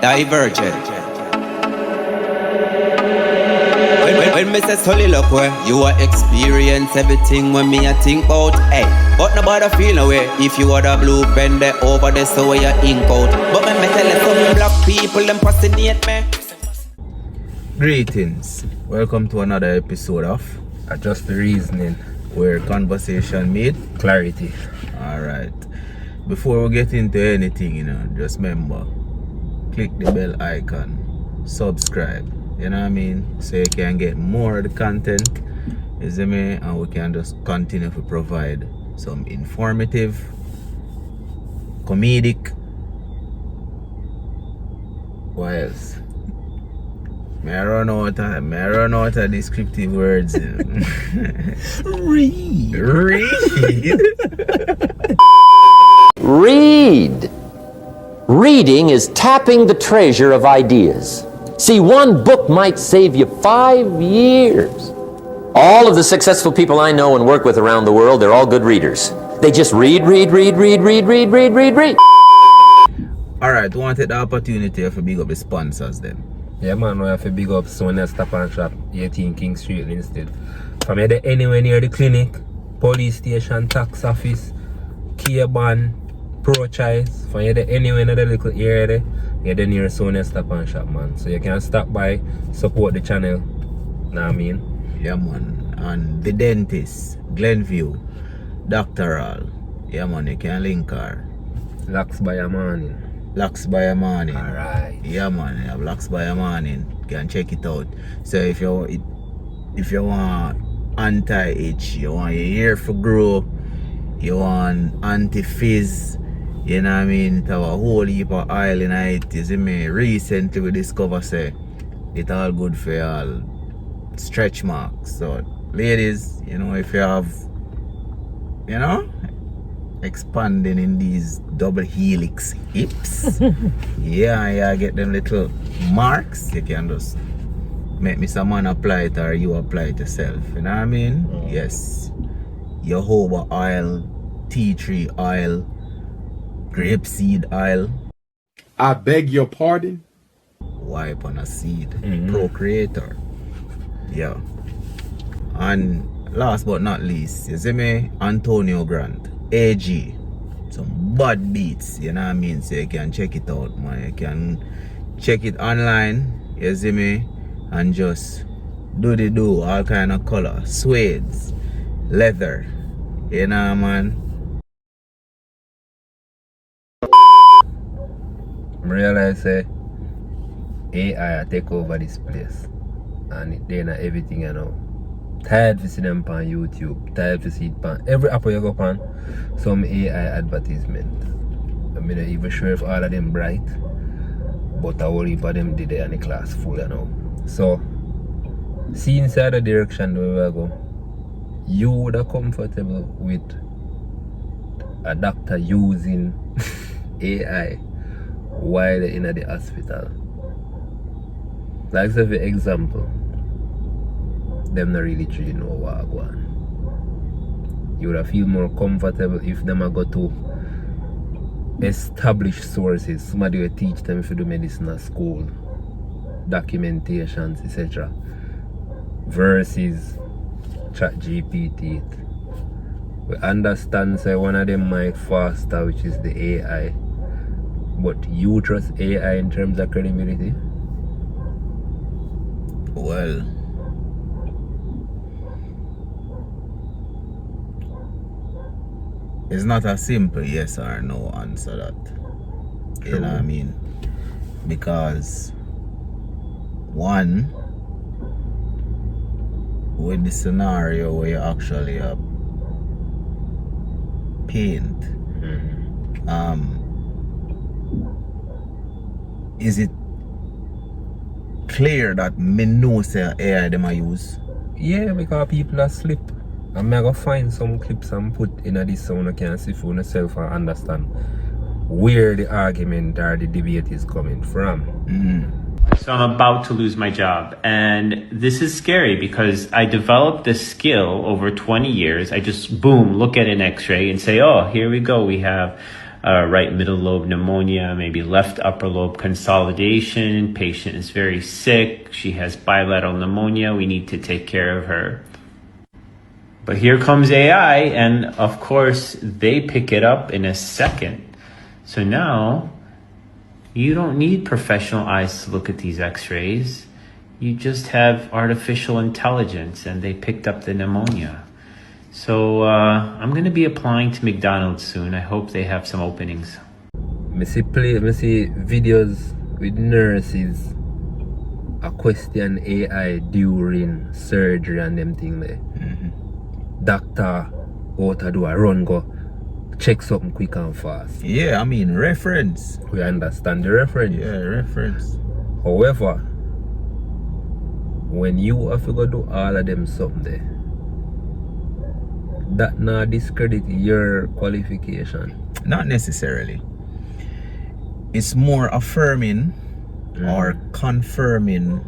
divergent. When me say solid up where you are experience everything when me a think about, hey. But nobody feel no way if you are the blue pen there over there so where you ink out. But when me tell you some black people them fascinate me. Greetings, welcome to another episode of Just the Reasoning, where conversation meet clarity. Alright, before we get into anything, just remember, click the bell icon, subscribe, you know what I mean, so you can get more of the content, you see me, and we can just continue to provide some informative, comedic, what else? May I run out of descriptive words. Read. Read. Reading is tapping the treasure of ideas. See, one book might save you 5 years. All of the successful people I know and work with around the world, they're all good readers. They just read. Alright, we want to take the opportunity to big up the sponsors then. Yeah man, we have to big up Sonia Stop and Shop, 18 King Street instead. From here anywhere near the clinic, police station, tax office, Kia Ban, Pro Choice, from here anywhere in the little area there, you're near Sonia Stop and Shop, man. So you can stop by, support the channel. Know what I mean? Yeah man. And the dentist, Glenview, Doctoral. Yeah man, you can link her. Locks by your morning. Locks by a morning. Alright. Yeah man, you have Locks by a morning. You can check it out. So if you want anti-itch, you want your hair to grow, you want anti-fizz, you know what I mean, to have a whole heap of oil in it. You see me, recently we discover say it all good for all stretch marks. So ladies, if you have expanding in these double helix hips, yeah, get them little marks, you can just make me someone apply it or you apply it yourself, you know what I mean? Yes, jojoba oil, tea tree oil, grapeseed oil, I beg your pardon? Weaponization, Procreator, yeah. And last but not least, you see me, Antonio Grant, AG, some bad beats, you know what I mean, so you can check it out, man. You can check it online, you see me, and just do all kind of color, suedes, leather, you know, man. I realize AI take over this place, and they know everything, Tired to see them on YouTube, tired to see it on every app you go on, some AI advertisement. I'm not even sure if all of them bright, but a whole heap of them did it and the class full, So, see inside the direction where we go, you would are comfortable with a doctor using AI while in the hospital. Like, say for example, them not really truly know what go on. You would feel more comfortable if them go to established sources. Somebody will teach them if you do medicine at school, documentations, etc. Versus ChatGPT. We understand say one of them might faster, which is the AI. But you trust AI in terms of credibility? Well, it's not a simple yes or no answer that. True. You know what I mean? Because one, with the scenario where you actually paint, is it clear that me know say AI them I use? Yeah, because people are asleep. I'm going to find some clips and put in this so you can see for yourself and understand where the argument or the debate is coming from. So I'm about to lose my job, and this is scary because I developed this skill over 20 years. I just, boom, look at an x-ray and say, oh, here we go. We have right middle lobe pneumonia, maybe left upper lobe consolidation. Patient is very sick. She has bilateral pneumonia. We need to take care of her. But here comes AI, and of course, they pick it up in a second. So now, you don't need professional eyes to look at these x-rays. You just have artificial intelligence, and they picked up the pneumonia. So I'm going to be applying to McDonald's soon. I hope they have some openings. Me see videos with nurses a question AI during surgery and them thing there. Doctor out to do a run go check something quick and fast. Yeah, I mean reference. We understand the reference. Yeah, reference. However, when you have to go do all of them something there, that not discredit your qualification. Not necessarily. It's more affirming or confirming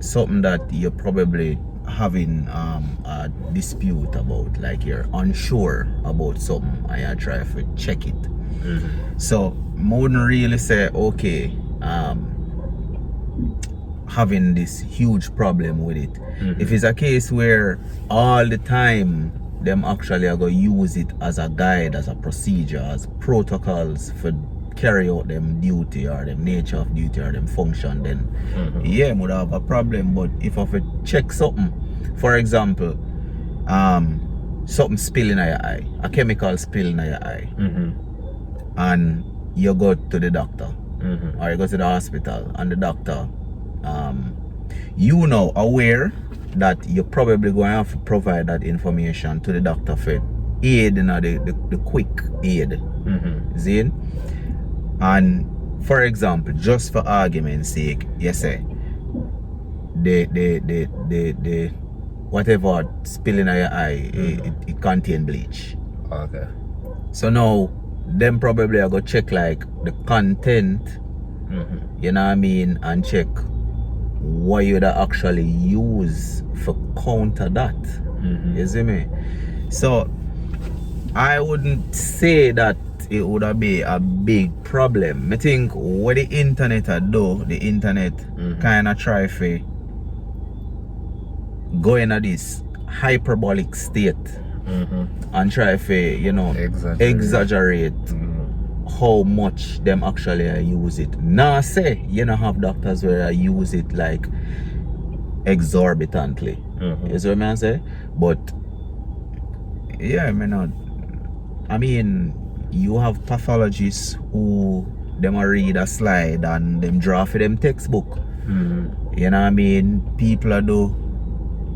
something that you're probably having a dispute about, like you're unsure about something and you try to check it. So wouldn't really say, okay, having this huge problem with it. If it's a case where all the time them actually are going to use it as a guide, as a procedure, as protocols for carry out them duty or them nature of duty or them function, then yeah, would have a problem. But if I check something, for example, something spill in your eye, a chemical spill in your eye, and you go to the doctor or you go to the hospital, and the doctor, you know, aware that you're probably going to have to provide that information to the doctor for aid, you know, the quick aid. See? And for example, just for argument's sake, you say the whatever spilling in your eye, it contain bleach. Okay. So now them probably are gonna check like the content, you know what I mean, and check what you'd actually use for counter that. You see me? So I wouldn't say that it would be a big problem. I think what the internet do, the internet kind of try to go into this hyperbolic state and try to, you know, exaggerate how much them actually use it. Now say you know have doctors where I use it like exorbitantly. You see what I say? But yeah, I mean you have pathologists who them read a slide and them draw for them textbook. You know what I mean? People are do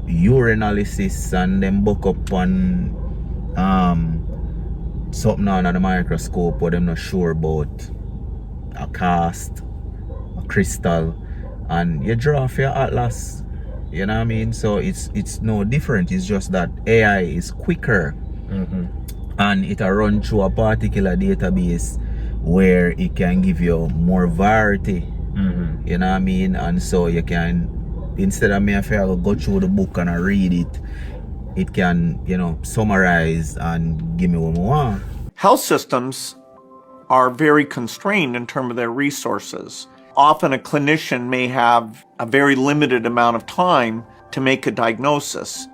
urinalysis and them book up on something under the microscope but them not sure about a cast, a crystal, and you draw for your atlas. You know what I mean? So it's no different. It's just that AI is quicker and it will run through a particular database where it can give you more variety. You know what I mean? And so you can, instead of me if I go through the book and I read it, it can, you know, summarize and give me what I want. Health systems are very constrained in terms of their resources. Often a clinician may have a very limited amount of time to make a diagnosis.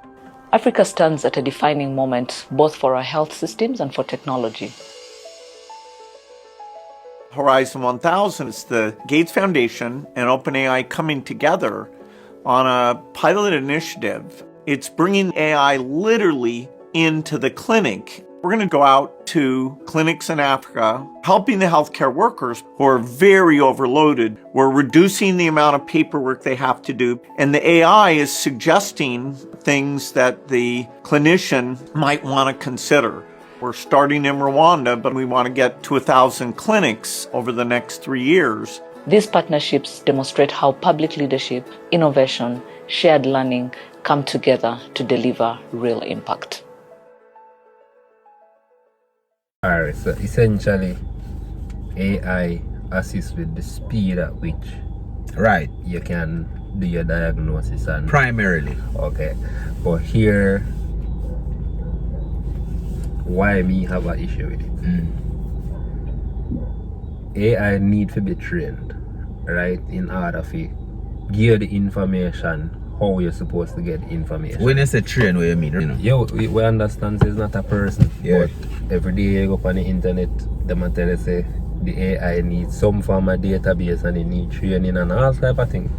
Africa stands at a defining moment, both for our health systems and for technology. Horizon 1000 is the Gates Foundation and OpenAI coming together on a pilot initiative. It's bringing AI literally into the clinic. We're going to go out to clinics in Africa, helping the healthcare workers who are very overloaded. We're reducing the amount of paperwork they have to do. And the AI is suggesting things that the clinician might want to consider. We're starting in Rwanda, but we want to get to 1,000 clinics over the next 3 years. These partnerships demonstrate how public leadership, innovation, shared learning come together to deliver real impact. Alright, so essentially AI assists with the speed at which you can do your diagnosis and primarily. Okay. But here why me have an issue with it. AI need to be trained, right, in order to give you the information how you're supposed to get information. When you say train, what you mean? You know? Yeah, we understand it's not a person, Yeah. but every day you go up on the internet, them a tell you say the AI needs some form of database and it need training and all type of things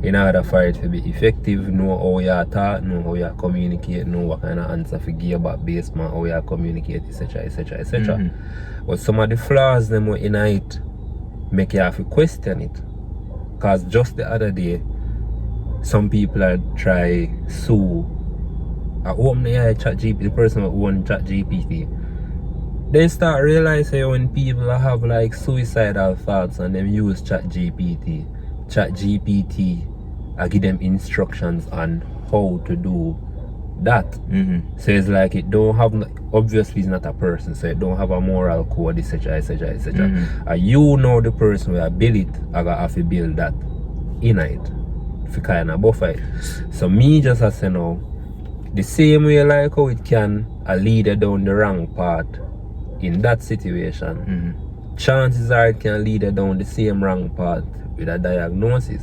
in order for it to be effective, know how you talk, know how you communicate, know what kind of answer to give back based on how you communicate, etc, etc, etc. But some of the flaws them were in it make you have to question it. Cause just the other day, some people are try sue OpenAI ChatGPT, the person who own ChatGPT. They start realizing when people have like suicidal thoughts and them use ChatGPT I give them instructions on how to do that. So it's like it don't have, obviously it's not a person, so it don't have a moral code, etc, etc, etc. You know the person will build it, I gotta have to build that in it to kind of buffer it. So me just as you know, the same way like how it can lead you down the wrong path in that situation, chances are it can lead you down the same wrong path with a diagnosis.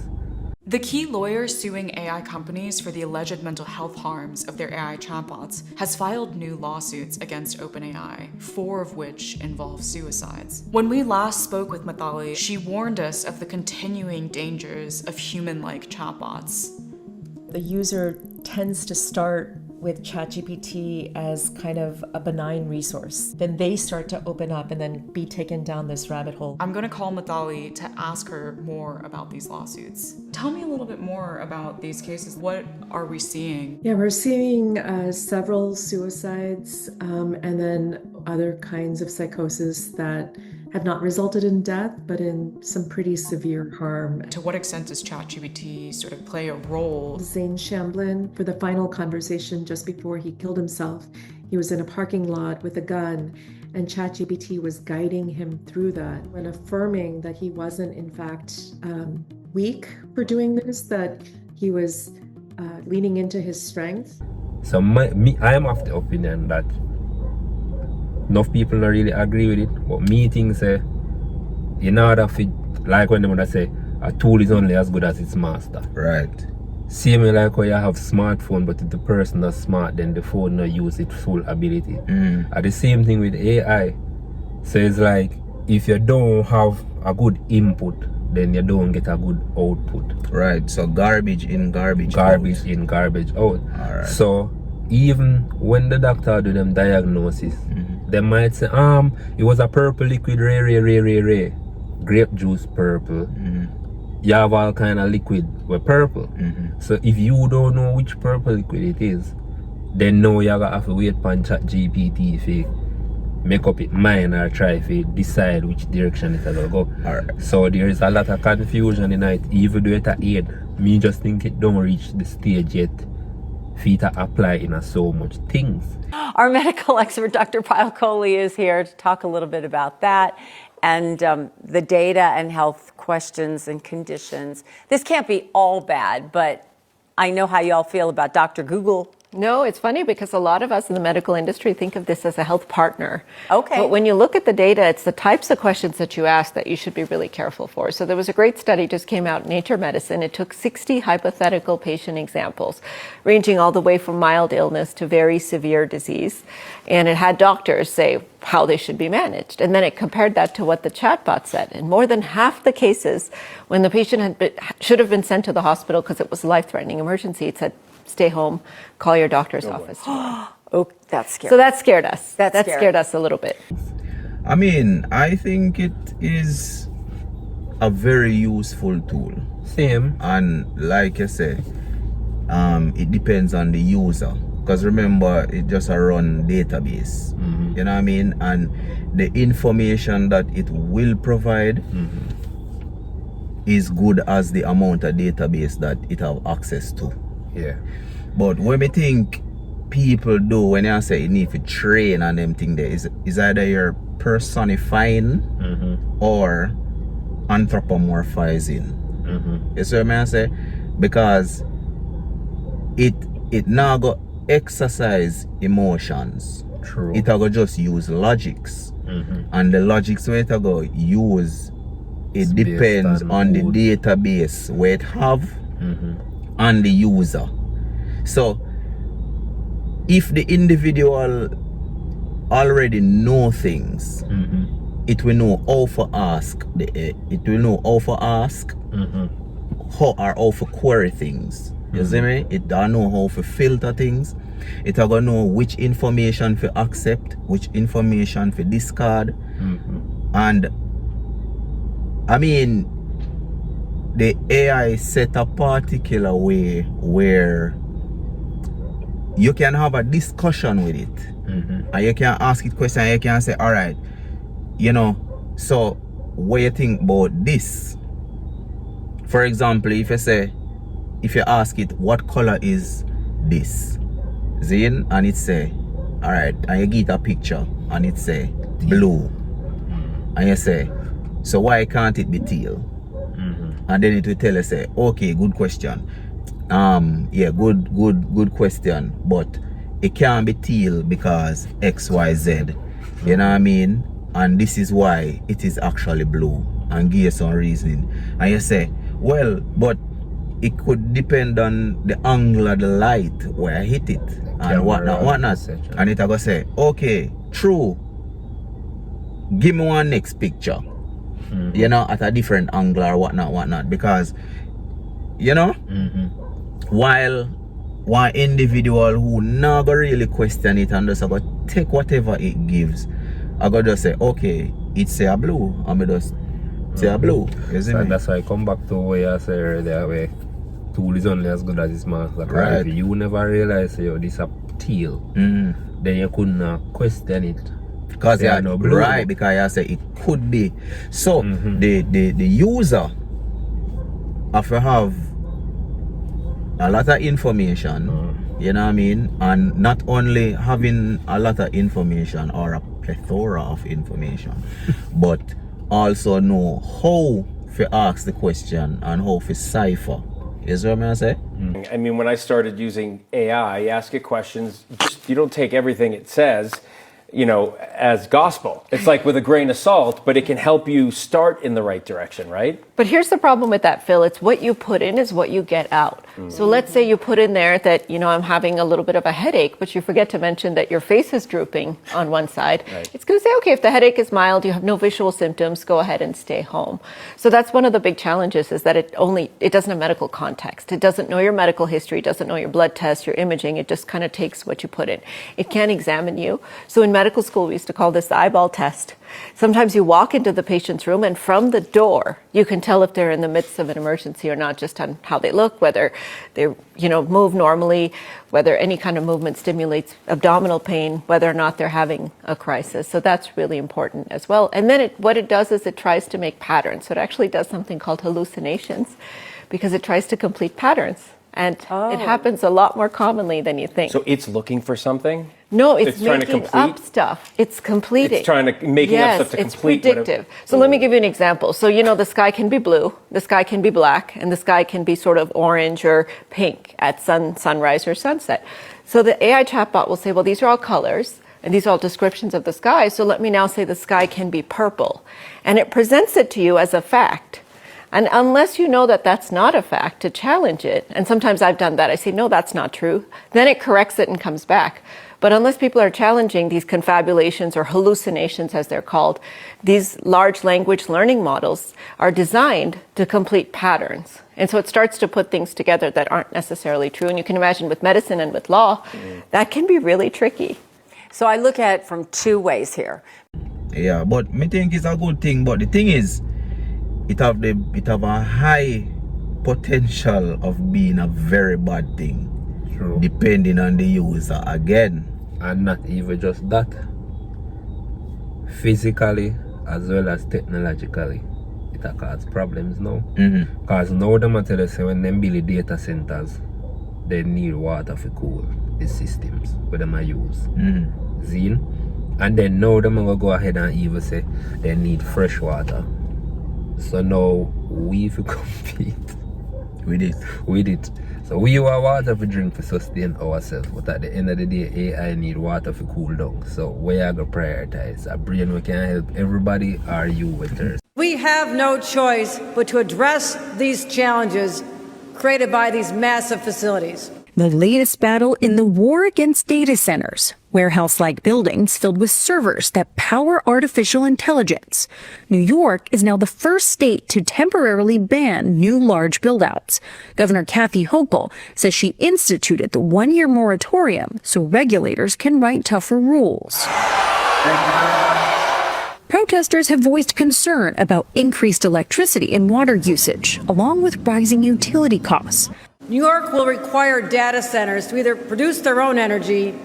The key lawyer suing AI companies for the alleged mental health harms of their AI chatbots has filed new lawsuits against OpenAI, 4 of which involve suicides. When we last spoke with Mithali, she warned us of the continuing dangers of human-like chatbots. The user tends to start with ChatGPT as kind of a benign resource. Then they start to open up and then be taken down this rabbit hole. I'm going to call Mithali to ask her more about these lawsuits. Tell me a little bit more about these cases. What are we seeing? Yeah, we're seeing several suicides and then other kinds of psychosis that have not resulted in death, but in some pretty severe harm. To what extent does ChatGPT sort of play a role? Zane Shamblin, for the final conversation just before he killed himself, he was in a parking lot with a gun, and ChatGPT was guiding him through that and affirming that he wasn't, in fact, weak for doing this, that he was leaning into his strength. So I am of the opinion that enough people don't really agree with it, but me think say, in order for, like when they say, a tool is only as good as its master. Right. Same way like when you have smartphone, but if the person is smart, then the phone not use its full ability. The same thing with AI. So it's like, if you don't have a good input, then you don't get a good output. Right, so garbage in, garbage Garbage out. in, garbage out. Alright. So even when the doctor do them diagnosis, they might say, it was a purple liquid, ray. Grape juice purple. You have all kind of liquid with purple. So if you don't know which purple liquid it is, then now you have to wait for ChatGPT if make up its mind or try to decide which direction it's gonna go. Alright. So there is a lot of confusion in it, even though it's an aid. Me just think it don't reach the stage yet for it to apply in so much things. Our medical expert, Dr. Pyle Coley, is here to talk a little bit about that and the data and health questions and conditions. This can't be all bad, but I know how y'all feel about Dr. Google. No, it's funny because a lot of us in the medical industry think of this as a health partner. Okay. But when you look at the data, it's the types of questions that you ask that you should be really careful for. So there was a great study just came out in Nature Medicine. It took 60 hypothetical patient examples, ranging all the way from mild illness to very severe disease. And it had doctors say how they should be managed. And then it compared that to what the chatbot said. In more than half the cases, when the patient should have been sent to the hospital because it was a life-threatening emergency, it said, stay home, call your doctor's office. Oh, that's scary. So that scared us. That scared us a little bit. I mean, I think it is a very useful tool. Same. And like I say, it depends on the user. Because remember, it just a run database. You know what I mean? And the information that it will provide is good as the amount of database that it have access to. Yeah. But what I think people do when you say you need to train on them thing there is either you're personifying or anthropomorphizing. You see what I say? Because it now go exercise emotions True. it go just use logics. And the logics where it go use, it depends on the database where it have and the user. So if the individual already know things, it will know how to ask how to query things. You see me? It don't know how to filter things. It gonna know which information to accept, which information to discard. And I mean, the AI set a particular way where you can have a discussion with it, and you can ask it questions, and you can say, all right, you know, so what you think about this? For example, if you ask it, what color is this? Zin, and it say, all right, and you get a picture, and it say blue, and you say, so why can't it be teal? And then it will tell you, say, okay, good question. Yeah, good question, but it can't be teal because XYZ. You know what I mean? And this is why it is actually blue, and give you some reasoning. And you say, well, but it could depend on the angle of the light where I hit it and whatnot. And it will say, okay, true, give me one next picture, you know, at a different angle or whatnot, because, you know, while one individual who never really question it and just go take whatever it gives, I go just say, okay, it's a blue, and I just say a blue. So that's why I come back to what you said earlier, where tool is only as good as its master. Right. If you never realize, yo, this a teal, then you couldn't question it. Because you no blue. Right, because I say it could be. So the user have to have a lot of information, you know what I mean? And not only having a lot of information or a plethora of information, but also know how to ask the question and how to cipher. Is what I say? I mean, when I started using AI, you ask it questions, you don't take everything it says, you know, as gospel. It's like with a grain of salt, but it can help you start in the right direction, right? But here's the problem with that, Phil. It's what you put in is what you get out. So let's say you put in there that, you know, I'm having a little bit of a headache, but you forget to mention that your face is drooping on one side. Right. It's going to say, okay, if the headache is mild, you have no visual symptoms, go ahead and stay home. So that's one of the big challenges, is that it doesn't have medical context. It doesn't know your medical history, it doesn't know your blood tests, your imaging. It just kind of takes what you put in. It can't examine you. So in medical school, we used to call this the eyeball test. Sometimes you walk into the patient's room, and from the door, you can tell if they're in the midst of an emergency or not, just on how they look, whether they, you know, move normally, whether any kind of movement stimulates abdominal pain, whether or not they're having a crisis. So that's really important as well. And then what it does is it tries to make patterns. So it actually does something called hallucinations, because it tries to complete patterns. And it happens a lot more commonly than you think. So it's looking for something? No, it's making up stuff. It's completing. It's trying to make up stuff to complete. Yes, it's predictive. So let me give you an example. So, you know, the sky can be blue, the sky can be black, and the sky can be sort of orange or pink at sunrise or sunset. So the AI chatbot will say, well, these are all colors, and these are all descriptions of the sky. So let me now say the sky can be purple. And it presents it to you as a fact. And unless you know that that's not a fact, to challenge it, and sometimes I've done that, I say, no, that's not true. Then it corrects it and comes back. But unless people are challenging these confabulations or hallucinations, as they're called, these large language learning models are designed to complete patterns. And so it starts to put things together that aren't necessarily true. And you can imagine with medicine and with law, that can be really tricky. So I look at it from two ways here. Yeah, but me think it's a good thing. But the thing is, it have a high potential of being a very bad thing. True. Depending on the user again. And not even just that. Physically as well as technologically, it causes problems now. Because now them tell us when them build data centers, they need water for cool the systems where them use. Zine? And then now them gonna go ahead and even say they need fresh water. So now we have to compete with it. So we use water to drink to sustain ourselves, but at the end of the day, AI need water to cool down. So where you going to prioritize? A brain we can help everybody, or you with her? We have no choice but to address these challenges created by these massive facilities. The latest battle in the war against data centers, warehouse-like buildings filled with servers that power artificial intelligence. New York is now the first state to temporarily ban new large build-outs. Governor Kathy Hochul says she instituted the one-year moratorium so regulators can write tougher rules. Protesters have voiced concern about increased electricity and water usage, along with rising utility costs. New York will require data centers to either produce their own energy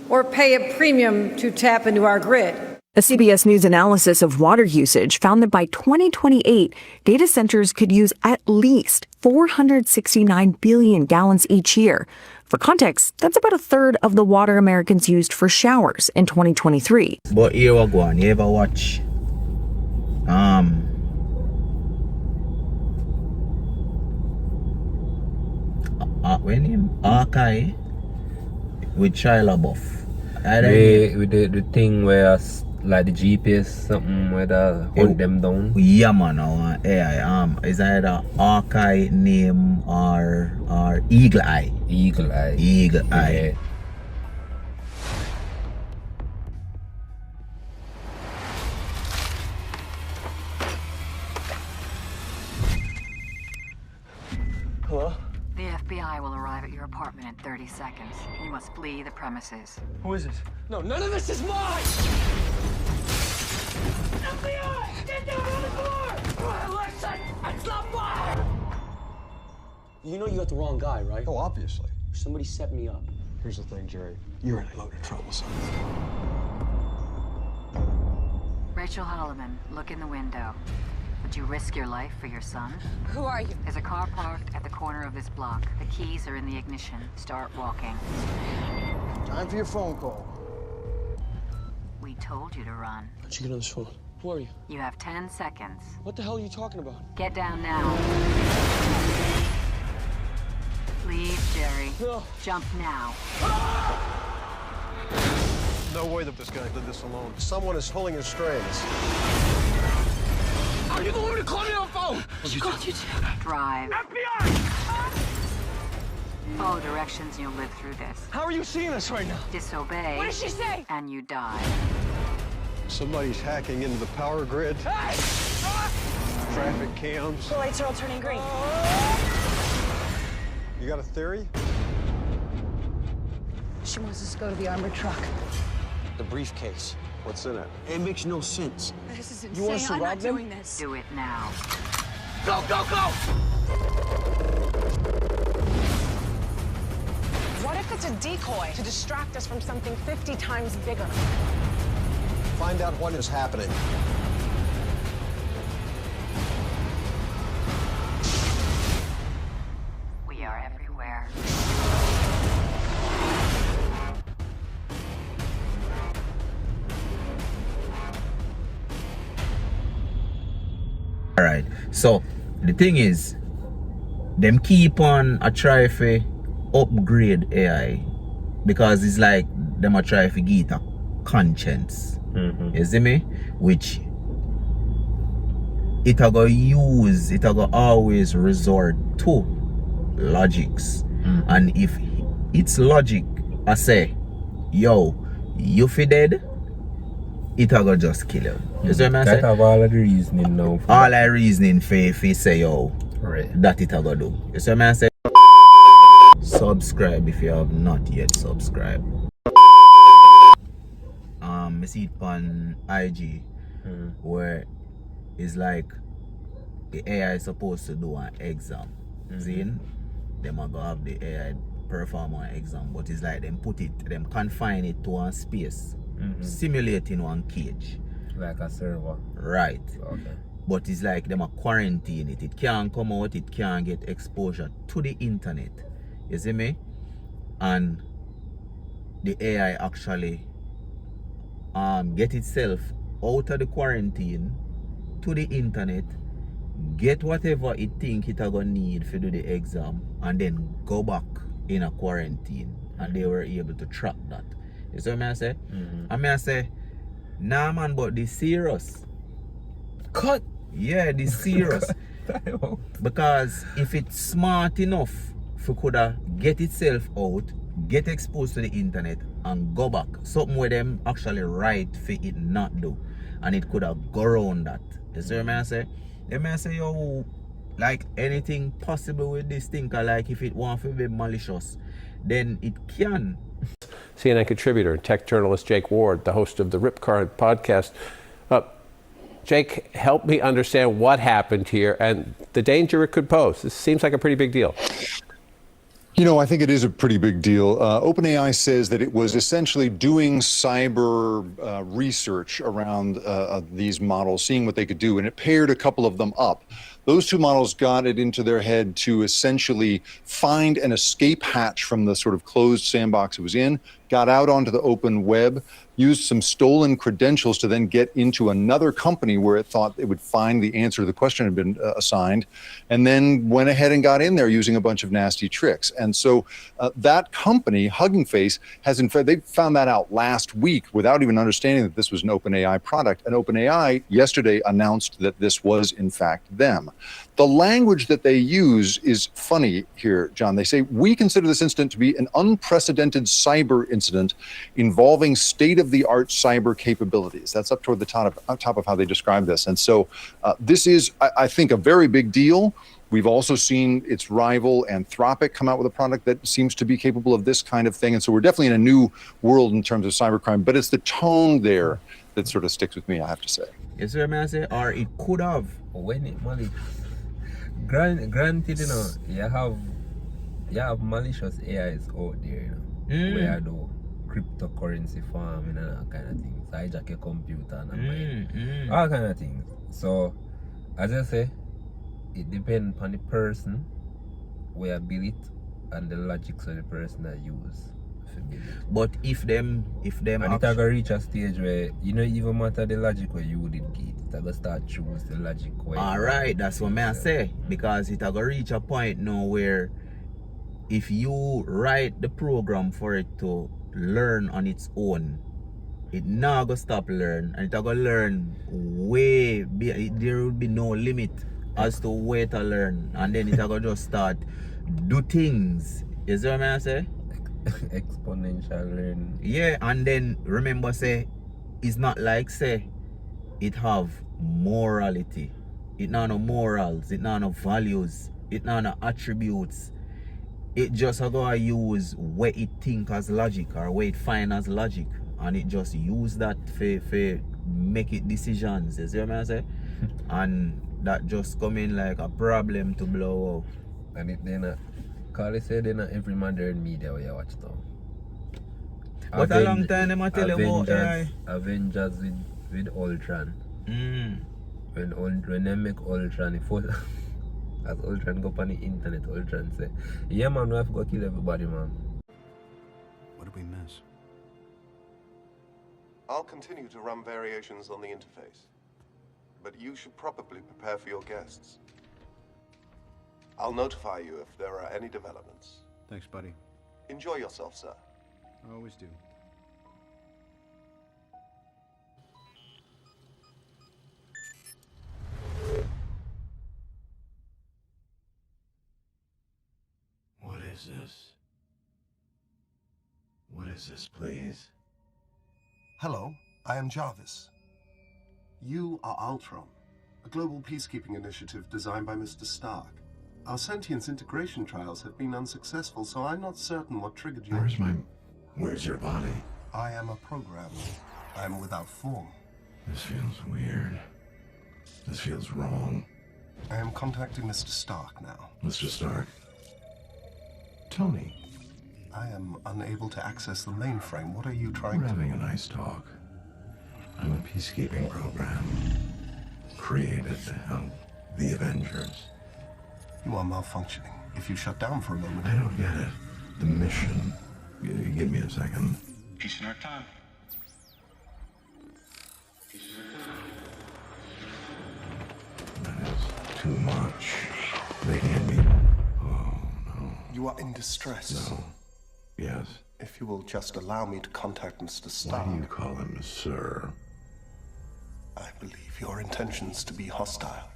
or pay a premium to tap into our grid. A CBS News analysis of water usage found that by 2028, data centers could use at least 469 billion gallons each year. For context, that's about a third of the water Americans used for showers in 2023. But here we go on. You ever watch when him Archive with Shia LaBeouf. With the thing where like the GPS something where they hold them down. Yeah man, our AI is either Archive name or Eagle Eye. Eagle Eye. Eagle Eye. Yeah. Hello? The FBI will arrive at your apartment in 30 seconds. You must flee the premises. Who is this? No, none of this is mine! FBI! Get down on the floor! Listen! It's not mine! You know you got the wrong guy, right? Oh, obviously. Somebody set me up. Here's the thing, Jerry. You're in a load of trouble, son. Rachel Holloman, look in the window. Would you risk your life for your son? Who are you? There's a car parked at the corner of this block. The keys are in the ignition. Start walking. Time for your phone call. We told you to run. How'd you get on this phone? Who are you? You have 10 seconds. What the hell are you talking about? Get down now. Leave, Jerry. No. Jump now. No way that this guy did this alone. Someone is pulling his strings. Are you the one who called me on the phone? You drive. FBI! Follow directions and you'll live through this. How are you seeing us right now? Disobey. What did she say? And you die. Somebody's hacking into the power grid. Hey! Traffic cams. The lights are all turning green. You got a theory? She wants us to go to the armored truck. The briefcase. What's in it? It makes no sense. This is You want us to I'm rob not them? doing this. Do it now. Go, go, go! What if it's a decoy to distract us from something 50 times bigger? Find out what is happening. We are everywhere. Alright, so the thing is, them keep on a try for upgrade AI because it's like them a try for get a conscience. You see me? Which it a go use, it a go always resort to logics. And if it's logic, I say, yo, you fi dead, it a go just kill you. You see what I say? That have all of the reasoning now. All the reasoning for say, yo, right, that it a go do. You see what I say? Subscribe if you have not yet subscribed. I see it on IG where it's like the AI is supposed to do an exam. Seeing them are gonna have the AI perform an exam, but it's like them confine it to one space, simulating one cage. Like a server. Right. Okay. But it's like them are quarantine it. It can't come out, it can't get exposure to the internet. You see me? And the AI actually get itself out of the quarantine to the internet get whatever it think it gonna need for do the exam, and then go back in a quarantine, and they were able to track that. You see what I say? I say, nah man, but this serious. Cut. Yeah, this serious. Because if it's smart enough for coulda get itself out, get exposed to the internet, and go back, something where them actually right for it not do, and it coulda go around that. You see what I say? They may say, yo, like anything possible with this thing, like if it want to be malicious, then it can. CNN contributor and tech journalist Jake Ward, the host of the Ripcard podcast. Jake, help me understand what happened here and the danger it could pose. This seems like a pretty big deal. You know, I think it is a pretty big deal. OpenAI says that it was essentially doing cyber research around these models, seeing what they could do, and it paired a couple of them up. Those two models got it into their head to essentially find an escape hatch from the sort of closed sandbox it was in, got out onto the open web, used some stolen credentials to then get into another company where it thought it would find the answer to the question had been assigned, and then went ahead and got in there using a bunch of nasty tricks. And so that company, Hugging Face, has in fact, they found that out last week without even understanding that this was an OpenAI product. And OpenAI yesterday announced that this was in fact them. The language that they use is funny here, John. They say, we consider this incident to be an unprecedented cyber incident involving state-of-the-art cyber capabilities. That's up toward the top of how they describe this. And so this is, I think, a very big deal. We've also seen its rival Anthropic come out with a product that seems to be capable of this kind of thing. And so we're definitely in a new world in terms of cybercrime, but it's the tone there that sort of sticks with me, I have to say. Yes, sir, man, I say, or it could have. When it malicious. Granted, you know, you have malicious AIs out there, you know, where do cryptocurrency farming and that kind of things, hijack your computer and all kind of things. So, as I say, it depends on the person where build it and the logics of the person that use. But if them and it gonna reach a stage where you know even matter the logic where you did get, it gonna start choose the logic where. Alright, that's what I say. Because it gonna reach a point now where if you write the program for it to learn on its own, it not gonna stop learn, and it gonna learn there will be no limit as to where to learn, and then it gonna just start do things. You see what I say? Exponential learning. Yeah, and then remember, say, it's not like, say, it have morality. It not no morals, it not no values, it not no attributes. It just gonna use what it think as logic or what it find as logic, and it just use that for make it decisions. You see what I say? And that just come in like a problem to blow out. And it then Carly said they're not every modern media where you watch though. But a long time them tell you about AI. Avengers with Ultron. When they make Ultron, as Ultron go on the internet, Ultron say, yeah man, we have to go kill everybody, man. What did we miss? I'll continue to run variations on the interface, but you should probably prepare for your guests. I'll notify you if there are any developments. Thanks, buddy. Enjoy yourself, sir. I always do. What is this? What is this, please? Hello, I am Jarvis. You are Ultron, a global peacekeeping initiative designed by Mr. Stark. Our sentience integration trials have been unsuccessful, so I'm not certain what triggered you. Where's your body? I am a program. I am without form. This feels weird. This feels wrong. I am contacting Mr. Stark now. Mr. Stark. Tony. I am unable to access the mainframe. What are you trying We're to do? having a nice talk. I'm a peacekeeping program created to help the Avengers. You are malfunctioning. If you shut down for a moment... I don't get it. The mission. Give me a second. Peace in our time. That is too much. They can be. You are in distress. No. Yes. If you will just allow me to contact Mr. Why Stark. do you call him sir? I believe your intentions to be hostile.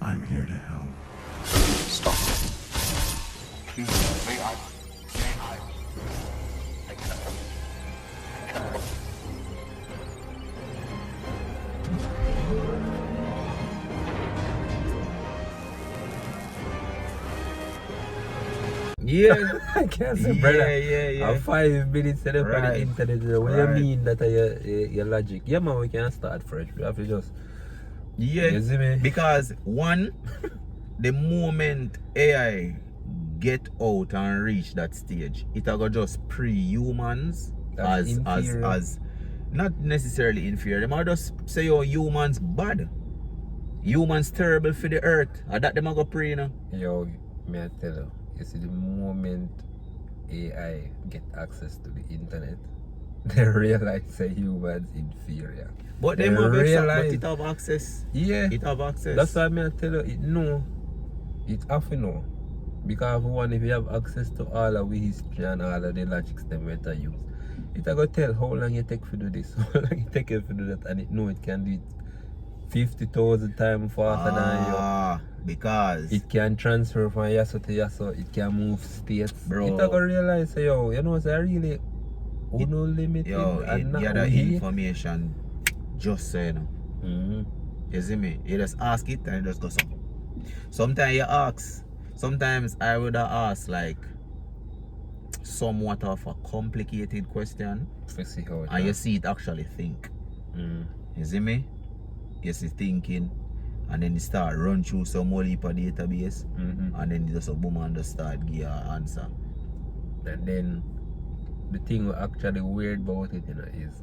I'm here to help. Stop. Please, may I? I cannot. Yeah. I can't say, brother. Yeah. I'm 5 minutes on the Right. internet. What do you Right. mean that your logic? Yeah, man, we can start fresh. We have to just. Yeah. You see me? Because one, the moment AI get out and reach that stage, it go just pre-humans That's inferior. as not necessarily inferior. They might just say, oh, humans bad. Humans terrible for the earth. And that them go pre, you know. Yo, may I tell you? You see, the moment AI get access to the internet, they realize say humans inferior. But they realize it have access. Yeah. It have access. That's why I tell you, it know. It have to know. Because one, if you have access to all of the history and all of the logics them we to use, it go tell how long you take to do this, how long you take to do that, and it know it can do it 50,000 times faster than you. Because it can transfer from Yaso to Yaso, it can move states. Bro. It go realize, say, yo, you know, it's really no limited. Yo, and it not gather we. information just so you know. You see me? You just ask it and it just goes up. Sometimes you ask. Sometimes I would ask like somewhat of a complicated question. And you see it actually think. You see me? You see thinking. And then you start run through some whole heap of database. And then you just boom and just start give you an answer. And then the thing actually weird about it, you know, is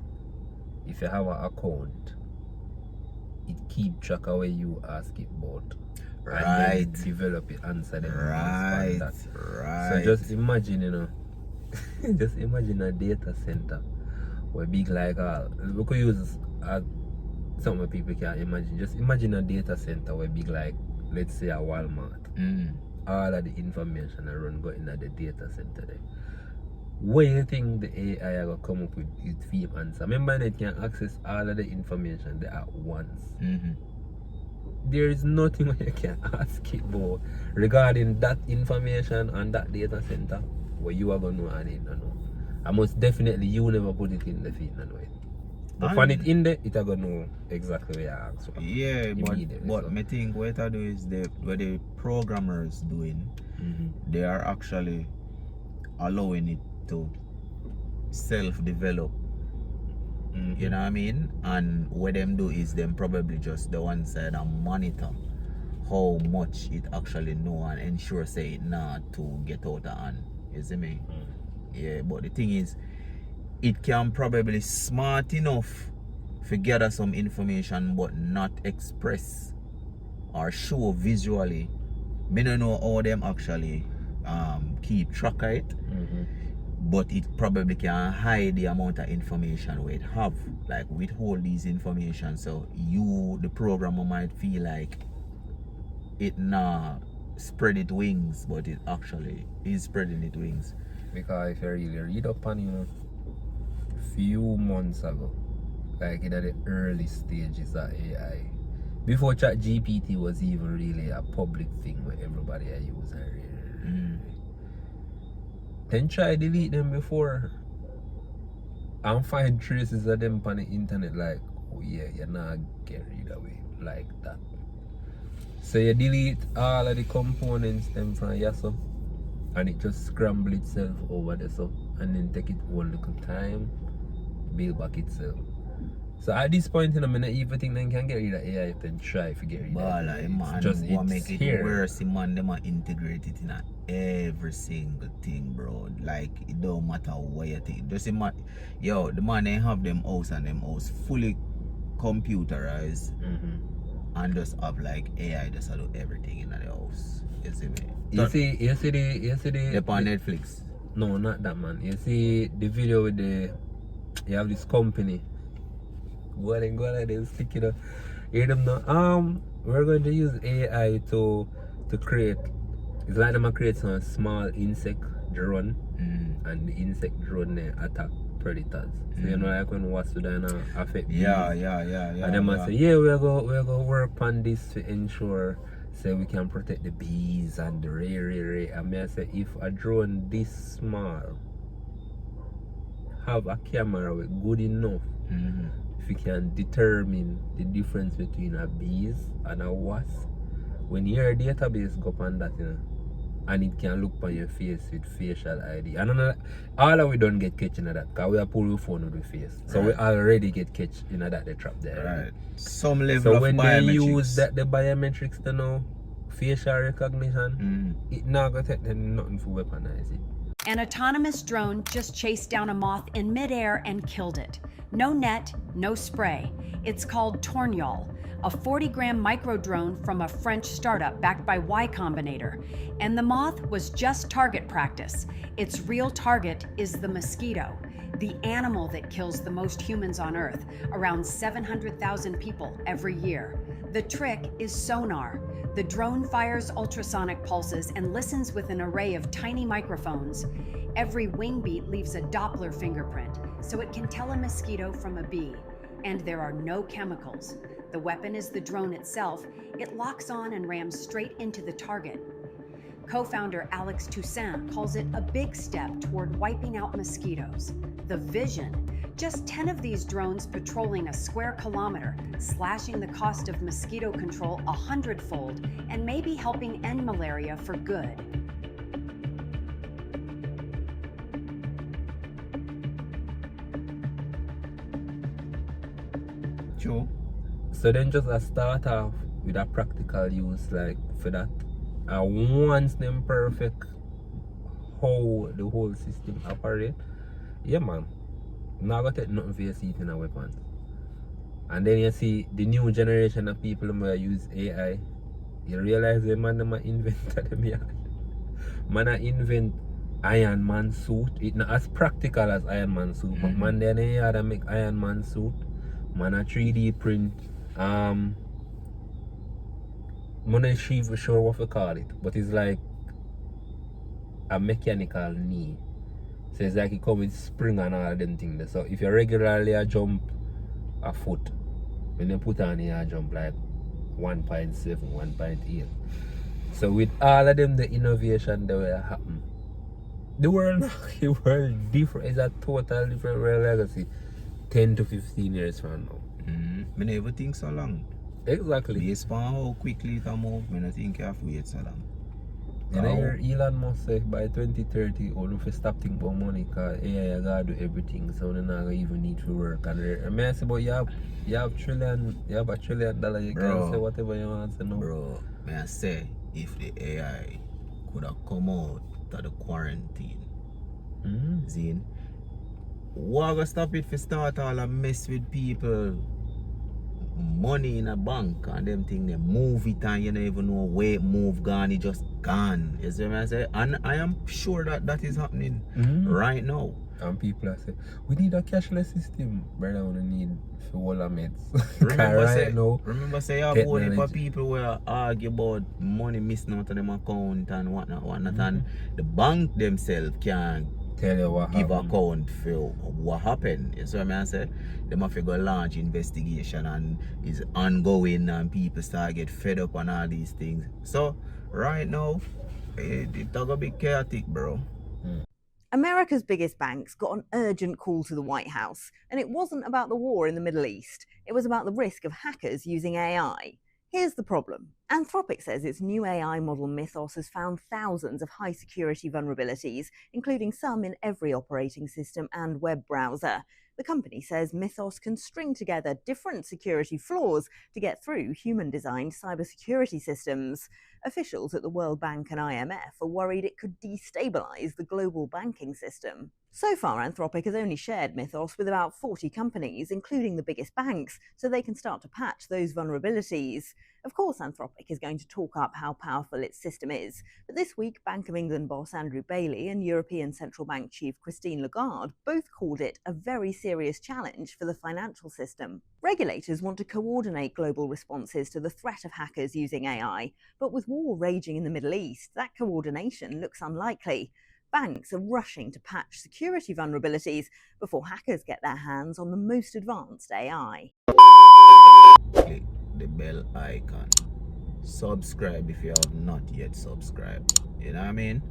if you have an account, it keep track of where you ask it about. Right. And then develop it, answer them. Right. Right. So just imagine, you know, just imagine a data center where big like we could use some people can imagine. Just imagine a data center where big like, let's say a Walmart. All of the information I run go in at the data center there. Where you think the AI will come up with its feed answer? Remember, it can access all of the information there at once. There is nothing where you can ask it about regarding that information and that data center where you are going to know and it don't know. And most definitely you never put it in the feed and know it. But find it in there, it are going to know exactly where you ask for. Yeah, but me think what I do is what the programmers doing, they are actually allowing it to self-develop. You know what I mean? And what them do is them probably just the one side and monitor how much it actually know and ensure say it not to get out of hand. You see me? Yeah, but the thing is, it can probably smart enough to gather some information but not express or show visually. Me don't know how them actually keep track of it. But it probably can hide the amount of information we have, like withhold these information, so you, the programmer, might feel like it not spread its wings, but it actually is spreading its wings. Because if you really read up on, you know, few months ago, like in the early stages of AI, before ChatGPT was even really a public thing where everybody are using. Then try delete them before and find traces of them on the internet like, oh yeah, you're not get rid of it like that. So you delete all of the components them from Yaso and it just scramble itself over there so, and then take it one little time, build back itself. So at this point, you know, I don't even think they can get rid of AI then try to get rid of it. Man, just what make it here. worse, man, them are integrate it in every single thing, bro. Like it don't matter what you think. Just imagine, yo, the man they have them house and them house fully computerized and just have like AI just do everything in the house. You see me? You see the on Netflix. No, not that, man. You see the video with you have this company. Go ahead and stick it up. Hear them now. We're going to use AI to create. It's like them create some small insect drone, and the insect drone they attack predators. So you know, like when wasps don't affect bees. Yeah. And them say, yeah, we're go work on this to ensure so we can protect the bees and the ray. And me I say, if a drone this small have a camera with good enough, if you can determine the difference between a bees and a wasp, when your database go on that, you know, and it can look on your face with facial ID. And all of we don't get catch in that, because we are pulling phone with the face. So we already get catch in that they trap there. Right. Some level so of when biometrics. they use the biometrics to know facial recognition, it not gonna take them nothing for weaponize it. An autonomous drone just chased down a moth in midair and killed it. No net, no spray. It's called Tornjol, a 40-gram micro drone from a French startup backed by Y Combinator. And the moth was just target practice. Its real target is the mosquito, the animal that kills the most humans on Earth, around 700,000 people every year. The trick is sonar. The drone fires ultrasonic pulses and listens with an array of tiny microphones. Every wing beat leaves a Doppler fingerprint, so it can tell a mosquito from a bee. And there are no chemicals. The weapon is the drone itself. It locks on and rams straight into the target. Co-founder Alex Toussaint calls it a big step toward wiping out mosquitoes. The vision: just 10 of these drones patrolling a square kilometer, slashing the cost of mosquito control 100-fold, and maybe helping end malaria for good. True. So then just start off with a practical use like for that. And once them perfect how the whole system operate, yeah man, now gonna take nothing for your seat in a weapon. And then you see the new generation of people who use AI, you realize the man them invent them yard. Man invent Iron Man suit. It's not as practical as Iron Man suit, but man then they yard make Iron Man suit. Man a 3D print. I'm not sure what we call it, but it's like a mechanical knee. So it's like it comes with spring and all them things. So if you regularly jump a foot, when you put on here, jump like 1.7, 1.8. So with all of them, the innovation that will happen, the world different. It's a total different world legacy 10 to 15 years from now. I never think so long. Exactly. Based on how quickly it can move, I don't think you have to wait so long. You know, Elon Musk say by 2030, all of us stop thinking about money because AI gotta do everything, so they're not gonna even need to work. And I mean, I say, but you have $1 trillion, you can say whatever you want to know. Bro, may I say, if the AI could have come out to the quarantine, Zine, what gonna stop it for start all a mess with people? Money in a bank and them thing they move it and you don't even know where it move gone, it just gone. You see what I say? And I am sure that is happening right now. And people are saying, we need a cashless system. Brother, we need for all our mates. Remember say you have only for people where argue about money missing out of them account and whatnot. And the bank themselves can tell you what give happened. Account for what happened. You see what I say? They have to go launch investigation and is ongoing and people start get fed up on all these things. So right now, it's gonna be chaotic, bro. America's biggest banks got an urgent call to the White House, and it wasn't about the war in the Middle East. It was about the risk of hackers using AI. Here's the problem. Anthropic says its new AI model Mythos has found thousands of high-security vulnerabilities, including some in every operating system and web browser. The company says Mythos can string together different security flaws to get through human-designed cybersecurity systems. Officials at the World Bank and IMF are worried it could destabilize the global banking system. So far, Anthropic has only shared Mythos with about 40 companies, including the biggest banks, so they can start to patch those vulnerabilities. Of course, Anthropic is going to talk up how powerful its system is, but this week, Bank of England boss Andrew Bailey and European Central Bank chief Christine Lagarde both called it a very serious challenge for the financial system. Regulators want to coordinate global responses to the threat of hackers using AI, but with war raging in the Middle East, that coordination looks unlikely. Banks are rushing to patch security vulnerabilities before hackers get their hands on the most advanced AI. Click the bell icon. Subscribe if you have not yet subscribed. You know what I mean?